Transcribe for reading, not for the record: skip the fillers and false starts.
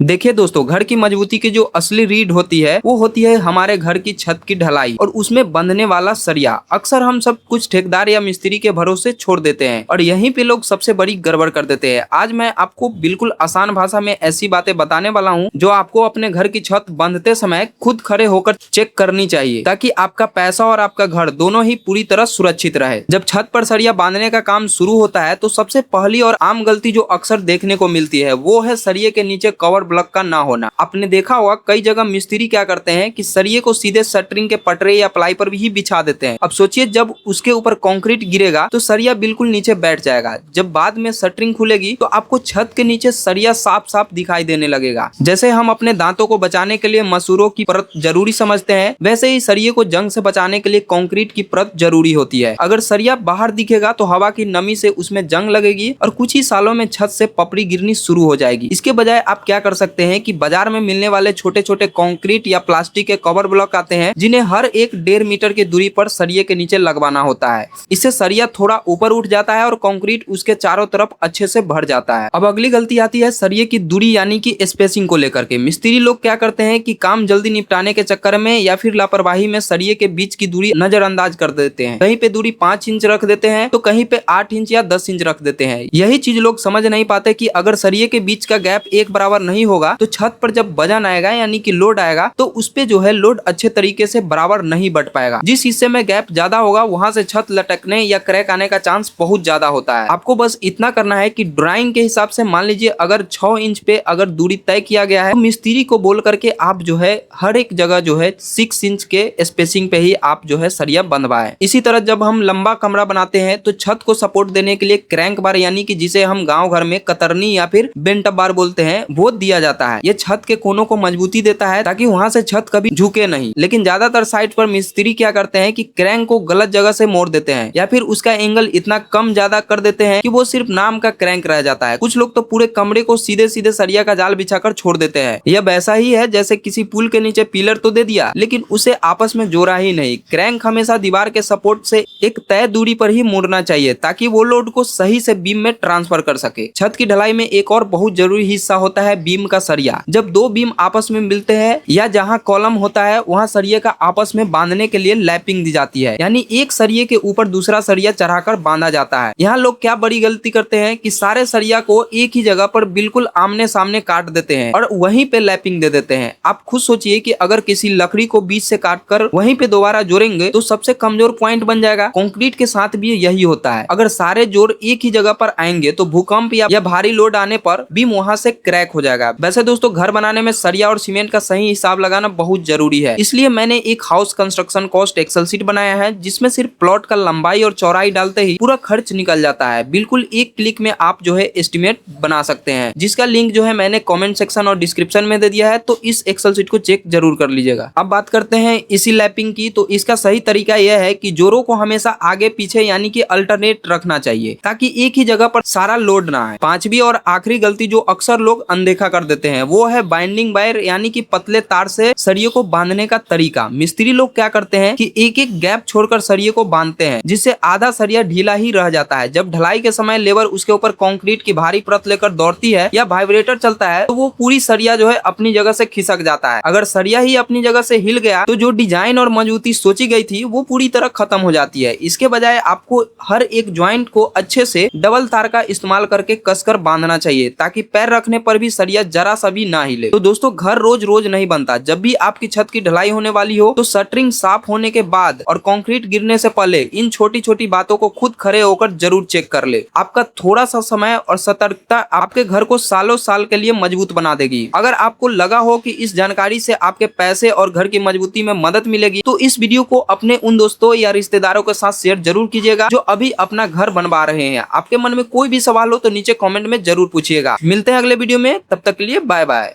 देखिए दोस्तों, घर की मजबूती की जो असली रीढ़ होती है वो होती है हमारे घर की छत की ढलाई और उसमें बंधने वाला सरिया। अक्सर हम सब कुछ ठेकेदार या मिस्त्री के भरोसे छोड़ देते हैं और यहीं पे लोग सबसे बड़ी गड़बड़ कर देते हैं। आज मैं आपको बिल्कुल आसान भाषा में ऐसी बातें बताने वाला हूँ जो आपको अपने घर की छत बांधते समय खुद खड़े होकर चेक करनी चाहिए, ताकि आपका पैसा और आपका घर दोनों ही पूरी तरह सुरक्षित रहे। जब छत पर सरिया बांधने का काम शुरू होता है तो सबसे पहली और आम गलती जो अक्सर देखने को मिलती है वो है सरिये के नीचे कवर ब्लॉक का ना होना। आपने देखा होगा कई जगह मिस्त्री क्या करते हैं कि सरिये को सीधे शटरिंग के पटरे या प्लाई पर भी बिछा देते हैं। अब सोचिए, जब उसके ऊपर कंक्रीट गिरेगा तो सरिया बिल्कुल नीचे बैठ जाएगा। जब बाद में शटरिंग खुलेगी तो आपको छत के नीचे सरिया साफ साफ दिखाई देने लगेगा। जैसे हम अपने दांतों को बचाने के लिए मसूरों की परत जरूरी समझते हैं, वैसे ही सरिये को जंग से बचाने के लिए कंक्रीट की परत जरूरी होती है। अगर सरिया बाहर दिखेगा तो हवा की नमी से उसमें जंग लगेगी और कुछ ही सालों में छत से पपड़ी गिरनी शुरू हो जाएगी। इसके बजाय आप क्या कर सकते हैं कि बाजार में मिलने वाले छोटे छोटे कंक्रीट या प्लास्टिक के कवर ब्लॉक आते हैं, जिन्हें हर एक 1.5 मीटर की दूरी पर सरिये के नीचे लगवाना होता है। इससे सरिया थोड़ा ऊपर उठ जाता है और कंक्रीट उसके चारों तरफ अच्छे से भर जाता है। अब अगली गलती आती है सरिये की दूरी यानी कि स्पेसिंग को लेकर के। मिस्त्री लोग क्या करते हैं कि काम जल्दी निपटाने के चक्कर में या फिर लापरवाही में सरिये के बीच की दूरी नजरअंदाज कर देते हैं। कहीं पे दूरी 5 इंच रख देते हैं तो कहीं पे 8 इंच या 10 इंच रख देते हैं। यही चीज लोग समझ नहीं पाते कि अगर सरिये के बीच का गैप एक बराबर नहीं होगा तो छत पर जब वजन आएगा यानी कि लोड आएगा तो उस पे जो है लोड अच्छे तरीके से बराबर नहीं बट पाएगा। जिस हिस्से में गैप ज्यादा होगा वहां से छत लटकने या क्रैक आने का चांस बहुत ज्यादा होता है। आपको बस इतना करना है कि ड्राइंग के हिसाब से मान लीजिए अगर 6 इंच पे अगर दूरी तय किया गया है तो मिस्त्री को बोल करके आप जो है हर एक जगह जो है 6 इंच के स्पेसिंग पे ही आप जो है सरिया बंधवाएं। इसी तरह जब हम लंबा कमरा बनाते हैं तो छत को सपोर्ट देने के लिए क्रैंक बार यानी कि जिसे हम गाँव घर में कतरनी या फिर बेंट बार बोलते हैं वो दिया जाता है। ये छत के कोनों को मजबूती देता है ताकि वहां से छत कभी झुके नहीं। लेकिन ज्यादातर साइट पर मिस्त्री क्या करते हैं कि क्रैंक को गलत जगह से मोड़ देते हैं या फिर उसका एंगल इतना कम ज्यादा कर देते हैं कि वो सिर्फ नाम का क्रैंक रह जाता है। कुछ लोग तो पूरे कमरे को सीधे सीधे सरिया का जाल बिछाकर छोड़ देते हैं। यह वैसा ही है जैसे किसी पुल के नीचे पिलर तो दे दिया लेकिन उसे आपस में जोड़ा ही नहीं। क्रैंक हमेशा दीवार के सपोर्ट से एक तय दूरी पर ही मुड़ना चाहिए ताकि वो लोड को सही से बीम में ट्रांसफर कर सके। छत की ढलाई में एक और बहुत जरूरी हिस्सा होता है बीम का सरिया। जब दो बीम आपस में मिलते हैं या जहां कॉलम होता है वहां सरिये का आपस में बांधने के लिए लैपिंग दी जाती है, यानी एक सरिये के ऊपर दूसरा सरिया चढ़ाकर बांधा जाता है। यहाँ लोग क्या बड़ी गलती करते हैं कि सारे सरिया को एक ही जगह पर बिल्कुल आमने सामने काट देते हैं और वहीं पे लैपिंग दे देते हैं। आप खुद सोचिए कि अगर किसी लकड़ी को बीच से काटकर वहीं पे दोबारा जोड़ेंगे तो सबसे कमजोर पॉइंट बन जाएगा। कंक्रीट के साथ भी यही होता है। अगर सारे जोड़ एक ही जगह पर आएंगे तो भूकंप या भारी लोड आने पर बीम वहां से क्रैक हो जाएगा। वैसे दोस्तों, घर बनाने में सरिया और सीमेंट का सही हिसाब लगाना बहुत जरूरी है। इसलिए मैंने एक house construction cost excel sheet बनाया है जिसमें सिर्फ प्लॉट का लंबाई और चौड़ाई डालते ही पूरा खर्च निकल जाता है। बिल्कुल एक क्लिक में आप जो है एस्टिमेट बना सकते हैं, जिसका लिंक जो है मैंने कमेंट सेक्शन और डिस्क्रिप्शन में दे दिया है, तो इस एक्सेल शीट को चेक जरूर कर लीजिएगा। अब बात करते हैं इसी लैपिंग की। तो इसका सही तरीका यह है कि जोड़ों को हमेशा आगे पीछे यानी कि अल्टरनेट रखना चाहिए ताकि एक ही जगह पर सारा लोड ना आए। पांचवी और आखिरी गलती जो अक्सर लोग अनदेखा कर देते हैं वो है बाइंडिंग वायर यानी कि पतले तार से सरिये को बांधने का तरीका। मिस्त्री लोग क्या करते हैं कि एक एक गैप छोड़कर सरिये को बांधते हैं, जिससे आधा सरिया ढीला ही रह जाता है। जब ढलाई के समय लेबर उसके ऊपर कंक्रीट की भारी परत लेकर दौड़ती है या वाइब्रेटर चलता है तो वो पूरी सरिया जो है अपनी जगह से खिसक जाता है। अगर सरिया ही अपनी जगह से हिल गया तो जो डिजाइन और मजबूती सोची गई थी वो पूरी तरह खत्म हो जाती है। इसके बजाय आपको हर एक ज्वाइंट को अच्छे से डबल तार का इस्तेमाल करके कसकर बांधना चाहिए ताकि पैर रखने पर भी सरिया जरा सा भी ना हिले। तो दोस्तों, घर रोज रोज नहीं बनता। जब भी आपकी छत की ढलाई होने वाली हो तो शटरिंग साफ होने के बाद और कंक्रीट गिरने से पहले इन छोटी छोटी बातों को खुद खड़े होकर जरूर चेक कर ले। आपका थोड़ा सा समय और सतर्कता आपके घर को सालों साल के लिए मजबूत बना देगी। अगर आपको लगा हो कि इस जानकारी से आपके पैसे और घर की मजबूती में मदद मिलेगी तो इस वीडियो को अपने उन दोस्तों या रिश्तेदारों के साथ शेयर जरूर कीजिएगा जो अभी अपना घर बनवा रहे हैं। आपके मन में कोई भी सवाल हो तो नीचे कमेंट में जरूर पूछिएगा। मिलते हैं अगले वीडियो में, तब तक के लिए बाय बाय।